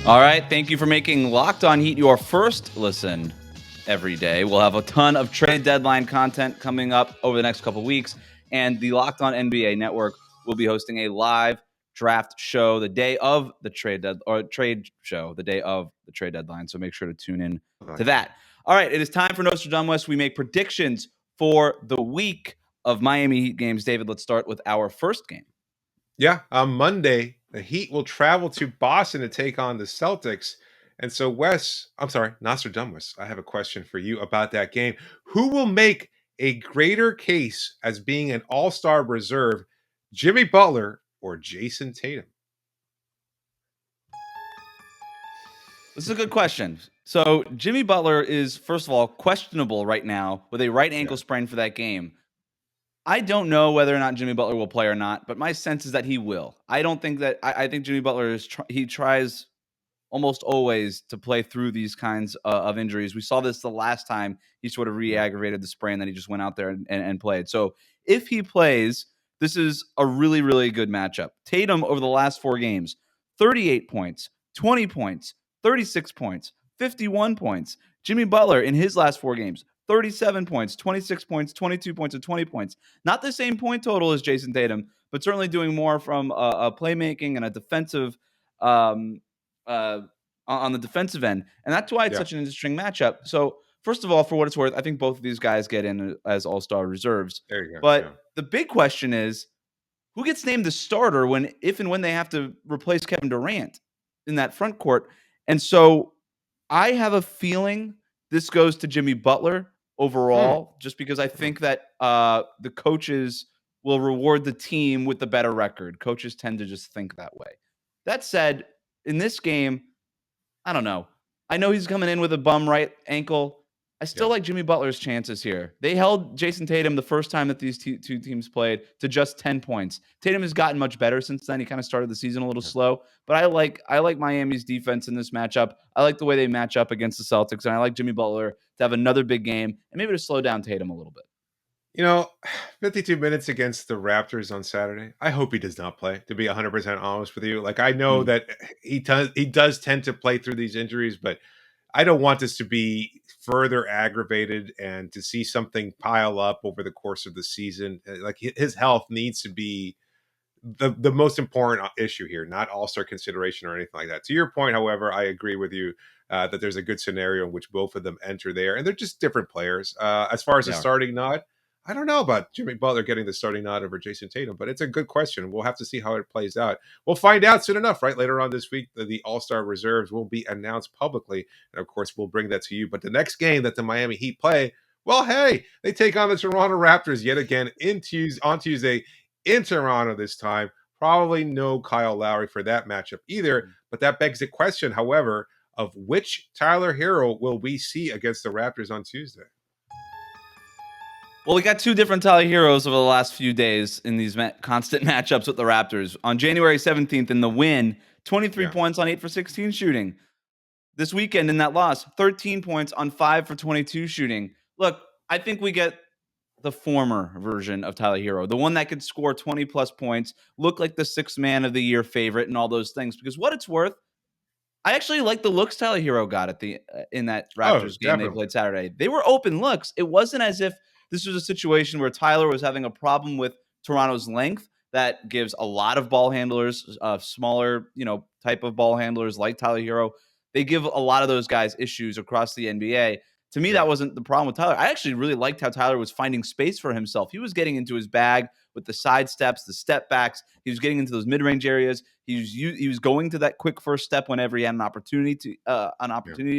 All right. Thank you for making Locked On Heat your first listen every day. We'll have a ton of trade deadline content coming up over the next couple of weeks. And the Locked On NBA network will be hosting a live draft show the day of the trade show, the day of the trade deadline. So make sure to tune in to that. All right. It is time for NOSTRADUMBWES. We make predictions for the week of Miami Heat games. David, let's start with our first game. Yeah, on Monday, the Heat will travel to Boston to take on the Celtics. And so, Nostradamus, I have a question for you about that game. Who will make a greater case as being an all-star reserve, Jimmy Butler or Jayson Tatum? This is a good question. So Jimmy Butler is, first of all, questionable right now with a right ankle sprain for that game. I don't know whether or not Jimmy Butler will play or not, but my sense is that he will. I don't think that I think Jimmy Butler he tries almost always to play through these kinds of injuries. We saw this the last time he sort of re-aggravated the sprain, that he just went out there and played. So if he plays, this is a really, really good matchup. Tatum over the last 4 games, 38 points, 20 points, 36 points, 51 points. Jimmy Butler in his last 4 games, 37 points, 26 points, 22 points, and 20 points. Not the same point total as Jayson Tatum, but certainly doing more from a playmaking and a defensive on the defensive end. And that's why it's such an interesting matchup. So first of all, for what it's worth, I think both of these guys get in as all-star reserves. There you go. But the big question is, who gets named the starter if and when they have to replace Kevin Durant in that front court? And so I have a feeling this goes to Jimmy Butler overall, just because I think that the coaches will reward the team with the better record. Coaches tend to just think that way. That said, in this game, I don't know. I know he's coming in with a bum right ankle. I still like Jimmy Butler's chances here. They held Jayson Tatum the first time that these two teams played to just 10 points. Tatum has gotten much better since then. He kind of started the season a little slow, but I like Miami's defense in this matchup. I like the way they match up against the Celtics, and I like Jimmy Butler to have another big game and maybe to slow down Tatum a little bit. 52 minutes against the Raptors on Saturday. I hope he does not play, to be 100% honest with you. Like, I know that he does tend to play through these injuries, but I don't want this to be further aggravated and to see something pile up over the course of the season. Like, his health needs to be the most important issue here, not all-star consideration or anything like that. To your point, however, I agree with you that there's a good scenario in which both of them enter there, and they're just different players. As far as the starting nod, I don't know about Jimmy Butler getting the starting nod over Jayson Tatum, but it's a good question. We'll have to see how it plays out. We'll find out soon enough, right? Later on this week, the All-Star reserves will be announced publicly, and of course, we'll bring that to you. But the next game that the Miami Heat play, well, hey, they take on the Toronto Raptors yet again on Tuesday in Toronto this time. Probably no Kyle Lowry for that matchup either, but that begs the question, however, of which Tyler Herro will we see against the Raptors on Tuesday? Well, we got 2 different Tyler Herros over the last few days in these constant matchups with the Raptors. On January 17th in the win, 23 points on 8 for 16 shooting. This weekend in that loss, 13 points on 5 for 22 shooting. Look, I think we get the former version of Tyler Herro, the one that could score 20-plus points, look like the 6th man of the year favorite and all those things. Because what it's worth, I actually like the looks Tyler Herro got at in that Raptors game they played Saturday. They were open looks. It wasn't as if this was a situation where Tyler was having a problem with Toronto's length that gives a lot of ball handlers, smaller, type of ball handlers like Tyler Herro. They give a lot of those guys issues across the NBA. To me, that wasn't the problem with Tyler. I actually really liked how Tyler was finding space for himself. He was getting into his bag with the side steps, the step backs. He was getting into those mid-range areas. He was going to that quick first step whenever he had an opportunity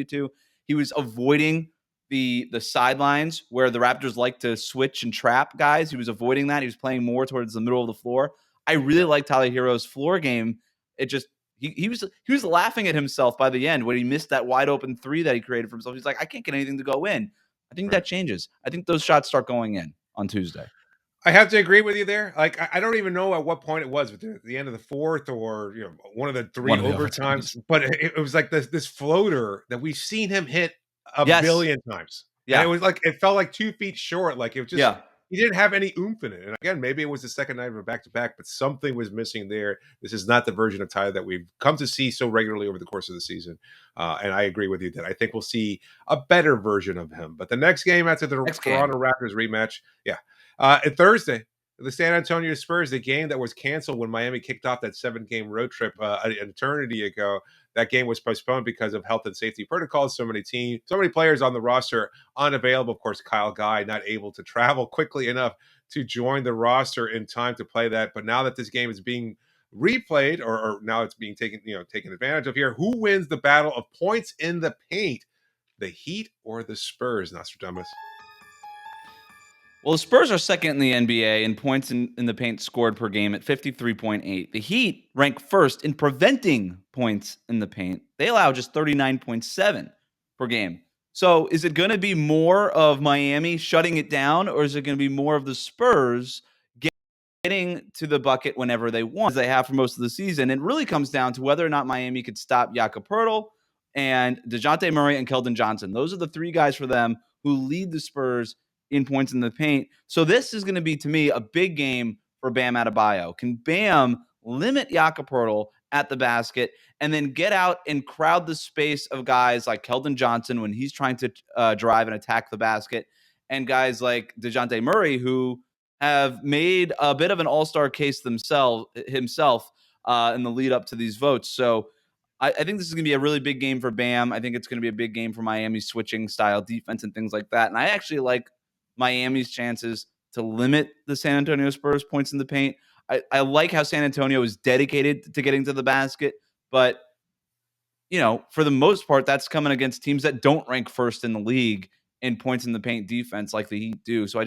to. He was avoiding the sidelines where the Raptors like to switch and trap guys. He was avoiding that. He was playing more towards the middle of the floor. I really like Tyler Herro's floor game. It just he was laughing at himself by the end when he missed that wide open 3 that he created for himself. He's like, I can't get anything to go in. I think that changes. I think those shots start going in on Tuesday. I have to agree with you there. Like, I don't even know at what point it was, the end of the 4th or one of the 3 overtimes. But it was like this floater that we've seen him hit a billion times. Yeah, and it was like it felt like 2 feet short. Like, it was just he didn't have any oomph in it. And again, maybe it was the second night of a back-to-back, but something was missing there. This is not the version of Tyler that we've come to see so regularly over the course of the season. And I agree with you that I think we'll see a better version of him. But the next game after the Toronto Raptors rematch, and Thursday, the San Antonio Spurs, the game that was canceled when Miami kicked off that 7-game road trip an eternity ago. That game was postponed because of health and safety protocols. So many players on the roster unavailable. Of course, Kyle Guy not able to travel quickly enough to join the roster in time to play that. But now that this game is being replayed, or now it's being taken advantage of here, who wins the battle of points in the paint? The Heat or the Spurs, Nostradamus? Well, the Spurs are second in the NBA in points in the paint scored per game at 53.8. The Heat rank first in preventing points in the paint. They allow just 39.7 per game. So is it going to be more of Miami shutting it down, or is it going to be more of the Spurs getting to the bucket whenever they want, as they have for most of the season? It really comes down to whether or not Miami could stop Jakob Poeltl and DeJounte Murray and Keldon Johnson. Those are the three guys for them who lead the Spurs in points in the paint. So this is going to be, to me, a big game for Bam Adebayo. Can Bam limit Jakob Poeltl at the basket and then get out and crowd the space of guys like Keldon Johnson when he's trying to drive and attack the basket, and guys like DeJounte Murray, who have made a bit of an all-star case himself in the lead up to these votes. So I think this is going to be a really big game for Bam. I think it's going to be a big game for Miami's switching style defense and things like that. And I actually like Miami's chances to limit the San Antonio Spurs points in the paint. I like how San Antonio is dedicated to getting to the basket, but for the most part, that's coming against teams that don't rank first in the league in points in the paint defense like the Heat do. So I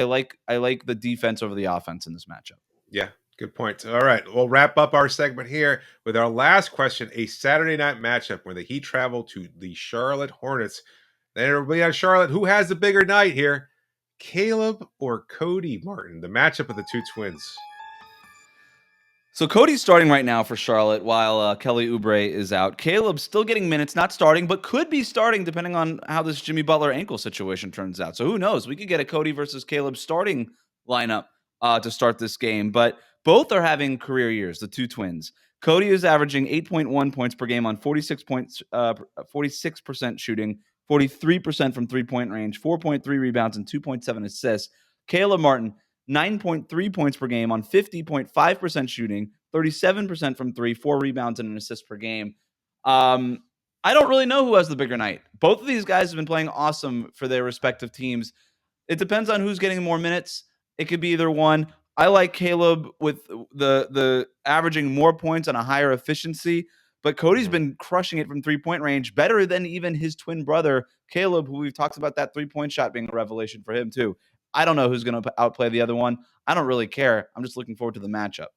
like the defense over the offense in this matchup. Yeah, good point. All right, we'll wrap up our segment here with our last question: a Saturday night matchup where the Heat travel to the Charlotte Hornets. Then everybody on Charlotte, who has the bigger night here? Caleb or Cody Martin, the matchup of the two twins? So Cody's starting right now for Charlotte while Kelly Oubre is out. Caleb's still getting minutes, not starting, but could be starting depending on how this Jimmy Butler ankle situation turns out. So who knows? We could get a Cody versus Caleb starting lineup to start this game. But both are having career years, the two twins. Cody is averaging 8.1 points per game on 46% shooting, 43% from three-point range, 4.3 rebounds, and 2.7 assists. Caleb Martin, 9.3 points per game on 50.5% shooting, 37% from three, 4 rebounds, and an assist per game. I don't really know who has the bigger night. Both of these guys have been playing awesome for their respective teams. It depends on who's getting more minutes. It could be either one. I like Caleb with the averaging more points on a higher efficiency, but Cody's been crushing it from three-point range, better than even his twin brother, Caleb, who we've talked about that three-point shot being a revelation for him too. I don't know who's going to outplay the other one. I don't really care. I'm just looking forward to the matchup.